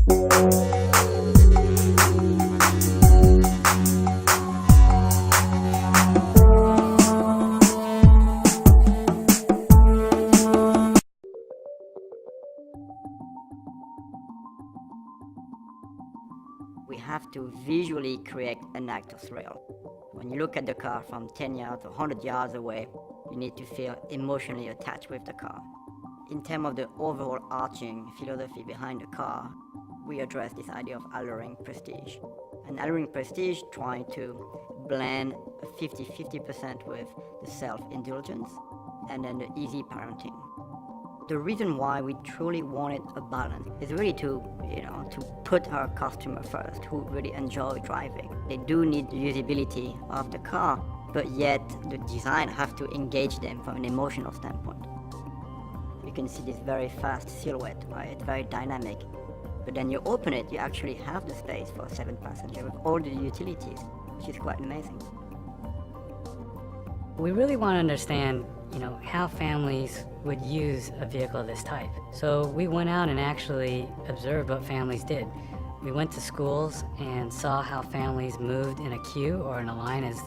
We have to visually create an act of thrill. When you look at the car from 10 yards or 100 yards away, you need to feel emotionally attached with the car. In terms of the overall arching philosophy behind the car, we address this idea of alluring prestige. And alluring prestige trying to blend 50-50% with the self-indulgence and then the easy parenting. The reason why we truly wanted a balance is really to put our customer first, who really enjoy driving. They do need the usability of the car, but yet the design have to engage them from an emotional standpoint. You can see this very fast silhouette, right? It's very dynamic. But then you open it, you actually have the space for a 7-passenger with all the utilities, which is quite amazing. We really want to understand, how families would use a vehicle of this type. So we went out and actually observed what families did. We went to schools and saw how families moved in a queue or in a line as,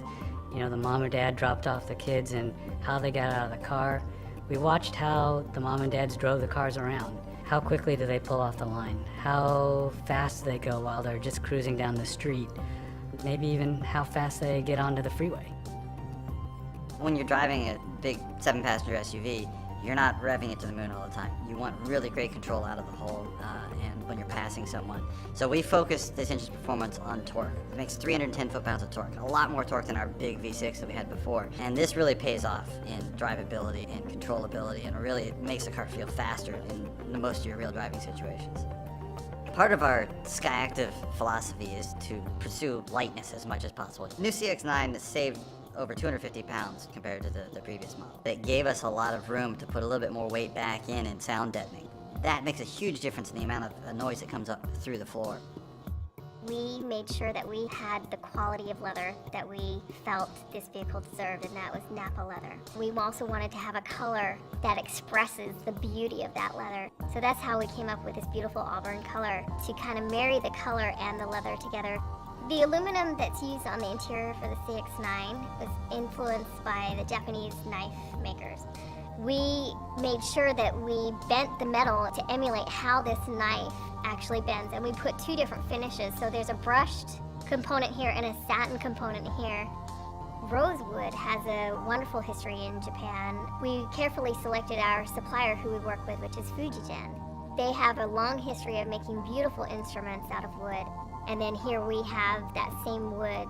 the mom or dad dropped off the kids and how they got out of the car. We watched how the mom and dads drove the cars around. How quickly do they pull off the line? How fast do they go while they're just cruising down the street? Maybe even how fast they get onto the freeway. When you're driving a big 7-passenger SUV, you're not revving it to the moon all the time. You want really great control out of the hole and when you're passing someone. So we focused this engine's performance on torque. It makes 310 foot-pounds of torque, a lot more torque than our big V6 that we had before. And this really pays off in drivability and controllability, and really makes the car feel faster in most of your real driving situations. Part of our Skyactiv philosophy is to pursue lightness as much as possible. New CX-9 saved over 250 pounds compared to the previous model. It gave us a lot of room to put a little bit more weight back in and sound deadening. That makes a huge difference in the amount of noise that comes up through the floor. We made sure that we had the quality of leather that we felt this vehicle deserved, and that was Napa leather. We also wanted to have a color that expresses the beauty of that leather. So that's how we came up with this beautiful auburn color, to kind of marry the color and the leather together. The aluminum that's used on the interior for the CX-9 was influenced by the Japanese knife makers. We made sure that we bent the metal to emulate how this knife actually bends, and we put two different finishes. So there's a brushed component here and a satin component here. Rosewood has a wonderful history in Japan. We carefully selected our supplier who we work with, which is Fujigen. They have a long history of making beautiful instruments out of wood. And then here we have that same wood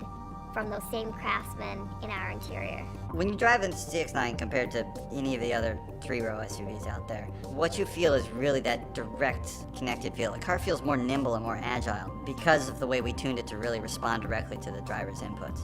from those same craftsmen in our interior. When you drive in CX-9 compared to any of the other 3-row SUVs out there, what you feel is really that direct, connected feel. The car feels more nimble and more agile because of the way we tuned it to really respond directly to the driver's inputs.